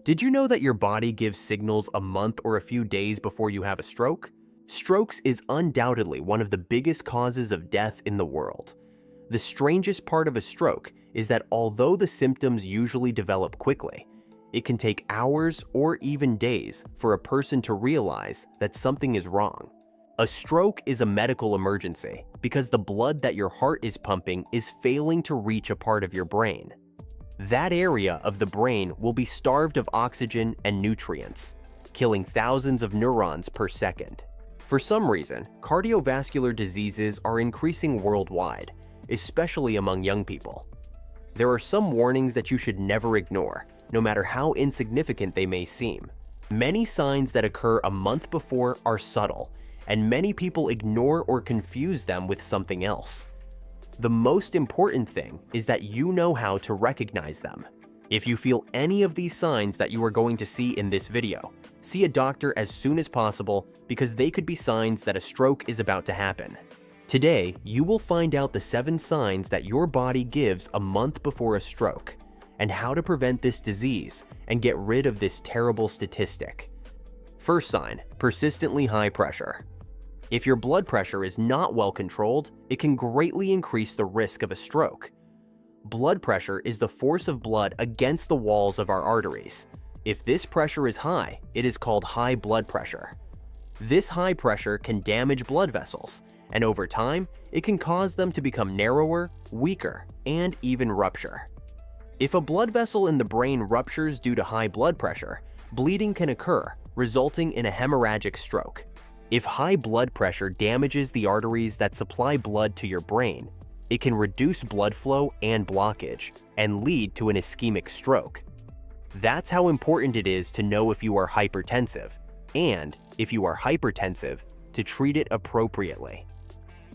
Did you know that your body gives signals a month or a few days before you have a stroke? Strokes is undoubtedly one of the biggest causes of death in the world. The strangest part of a stroke is that although the symptoms usually develop quickly, it can take hours or even days for a person to realize that something is wrong. A stroke is a medical emergency because the blood that your heart is pumping is failing to reach a part of your brain. That area of the brain will be starved of oxygen and nutrients, killing thousands of neurons per second. For some reason, cardiovascular diseases are increasing worldwide, especially among young people. There are some warnings that you should never ignore, no matter how insignificant they may seem. Many signs that occur a month before are subtle, and many people ignore or confuse them with something else. The most important thing is that you know how to recognize them. If you feel any of these signs that you are going to see in this video, see a doctor as soon as possible because they could be signs that a stroke is about to happen. Today, you will find out the 7 signs that your body gives a month before a stroke, and how to prevent this disease and get rid of this terrible statistic. First sign, persistently high pressure. If your blood pressure is not well controlled, it can greatly increase the risk of a stroke. Blood pressure is the force of blood against the walls of our arteries. If this pressure is high, it is called high blood pressure. This high pressure can damage blood vessels, and over time, it can cause them to become narrower, weaker, and even rupture. If a blood vessel in the brain ruptures due to high blood pressure, bleeding can occur, resulting in a hemorrhagic stroke. If high blood pressure damages the arteries that supply blood to your brain, it can reduce blood flow and blockage and lead to an ischemic stroke. That's how important it is to know if you are hypertensive, and if you are hypertensive, to treat it appropriately.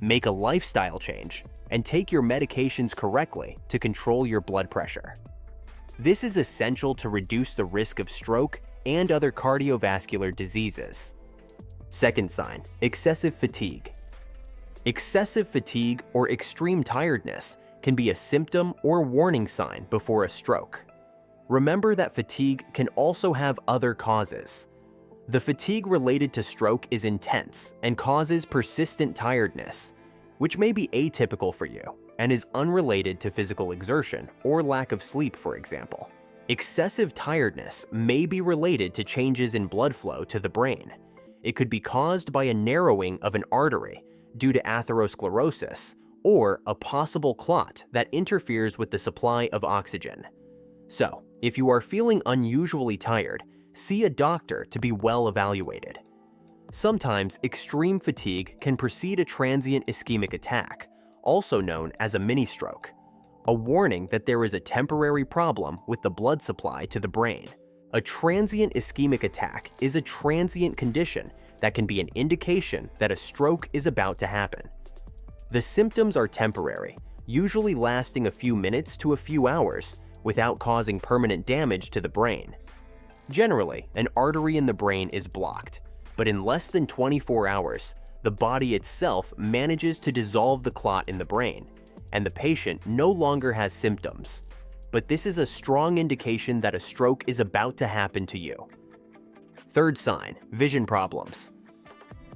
Make a lifestyle change and take your medications correctly to control your blood pressure. This is essential to reduce the risk of stroke and other cardiovascular diseases. Second sign, excessive fatigue. Excessive fatigue or extreme tiredness can be a symptom or warning sign before a stroke. Remember that fatigue can also have other causes. The fatigue related to stroke is intense and causes persistent tiredness, which may be atypical for you and is unrelated to physical exertion or lack of sleep, for example. Excessive tiredness may be related to changes in blood flow to the brain. It could be caused by a narrowing of an artery due to atherosclerosis or a possible clot that interferes with the supply of oxygen. So, if you are feeling unusually tired, see a doctor to be well evaluated. Sometimes extreme fatigue can precede a transient ischemic attack, also known as a mini-stroke, a warning that there is a temporary problem with the blood supply to the brain. A transient ischemic attack is a transient condition that can be an indication that a stroke is about to happen. The symptoms are temporary, usually lasting a few minutes to a few hours without causing permanent damage to the brain. Generally, an artery in the brain is blocked, but in less than 24 hours, the body itself manages to dissolve the clot in the brain, and the patient no longer has symptoms. But this is a strong indication that a stroke is about to happen to you. Third sign, vision problems.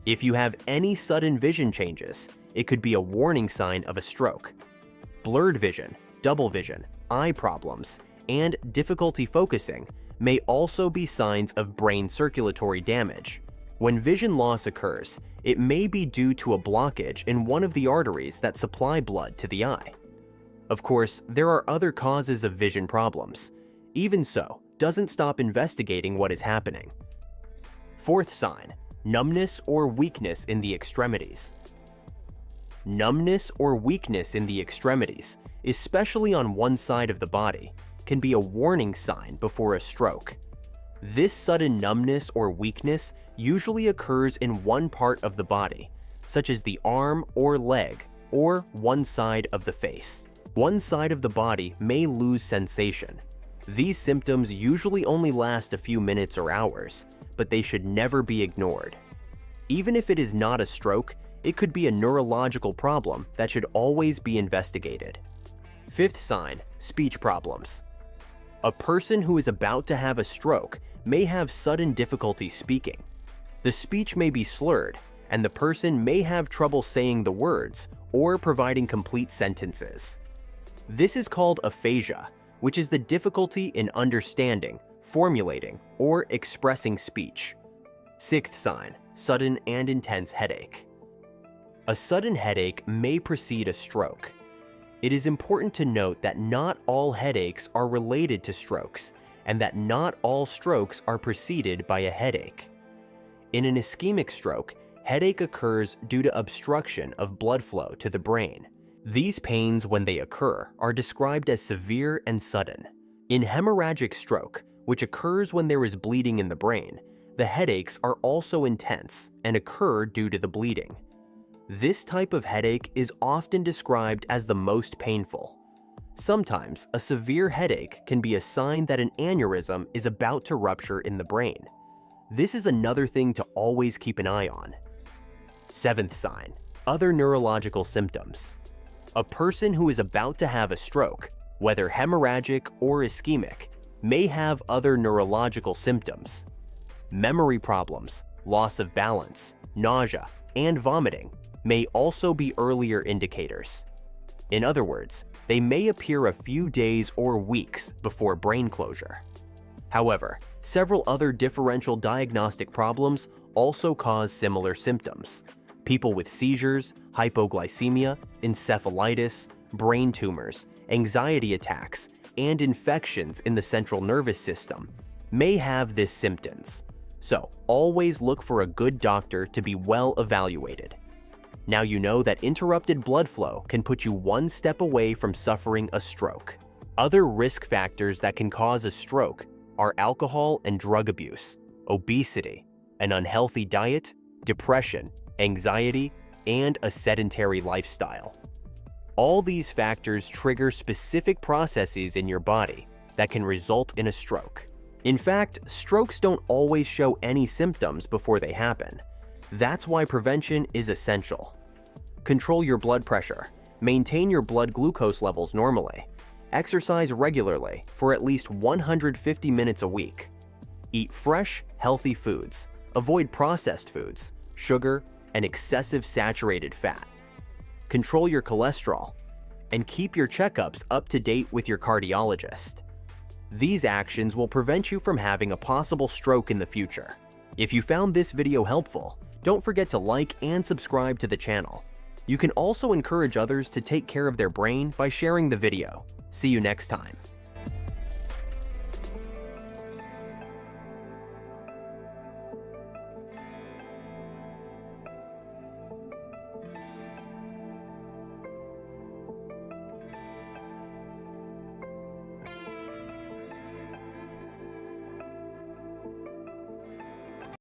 If you have any sudden vision changes, it could be a warning sign of a stroke. Blurred vision, double vision, eye problems, and difficulty focusing may also be signs of brain circulatory damage. When vision loss occurs, it may be due to a blockage in one of the arteries that supply blood to the eye. Of course, there are other causes of vision problems. Even so, doesn't stop investigating what is happening. Fourth sign, numbness or weakness in the extremities. Numbness or weakness in the extremities, especially on one side of the body, can be a warning sign before a stroke. This sudden numbness or weakness usually occurs in one part of the body, such as the arm or leg, or one side of the face. One side of the body may lose sensation. These symptoms usually only last a few minutes or hours, but they should never be ignored. Even if it is not a stroke, it could be a neurological problem that should always be investigated. Fifth sign, speech problems. A person who is about to have a stroke may have sudden difficulty speaking. The speech may be slurred, and the person may have trouble saying the words or providing complete sentences. This is called aphasia, which is the difficulty in understanding, formulating, or expressing speech. Sixth sign, sudden and intense headache. A sudden headache may precede a stroke. It is important to note that not all headaches are related to strokes, and that not all strokes are preceded by a headache. In an ischemic stroke, headache occurs due to obstruction of blood flow to the brain. These pains, when they occur, are described as severe and sudden. In hemorrhagic stroke, which occurs when there is bleeding in the brain, the headaches are also intense and occur due to the bleeding. This type of headache is often described as the most painful. Sometimes, a severe headache can be a sign that an aneurysm is about to rupture in the brain. This is another thing to always keep an eye on. Seventh sign, other neurological symptoms. A person who is about to have a stroke, whether hemorrhagic or ischemic, may have other neurological symptoms. Memory problems, loss of balance, nausea, and vomiting may also be earlier indicators. In other words, they may appear a few days or weeks before brain closure. However, several other differential diagnostic problems also cause similar symptoms. People with seizures, hypoglycemia, encephalitis, brain tumors, anxiety attacks, and infections in the central nervous system may have these symptoms. So, always look for a good doctor to be well evaluated. Now you know that interrupted blood flow can put you one step away from suffering a stroke. Other risk factors that can cause a stroke are alcohol and drug abuse, obesity, an unhealthy diet, depression, anxiety, and a sedentary lifestyle. All these factors trigger specific processes in your body that can result in a stroke. In fact, strokes don't always show any symptoms before they happen. That's why prevention is essential. Control your blood pressure, maintain your blood glucose levels normally, exercise regularly for at least 150 minutes a week. Eat fresh, healthy foods, avoid processed foods, sugar, and excessive saturated fat. Control your cholesterol, and keep your checkups up to date with your cardiologist. These actions will prevent you from having a possible stroke in the future. If you found this video helpful, don't forget to like and subscribe to the channel. You can also encourage others to take care of their brain by sharing the video. See you next time.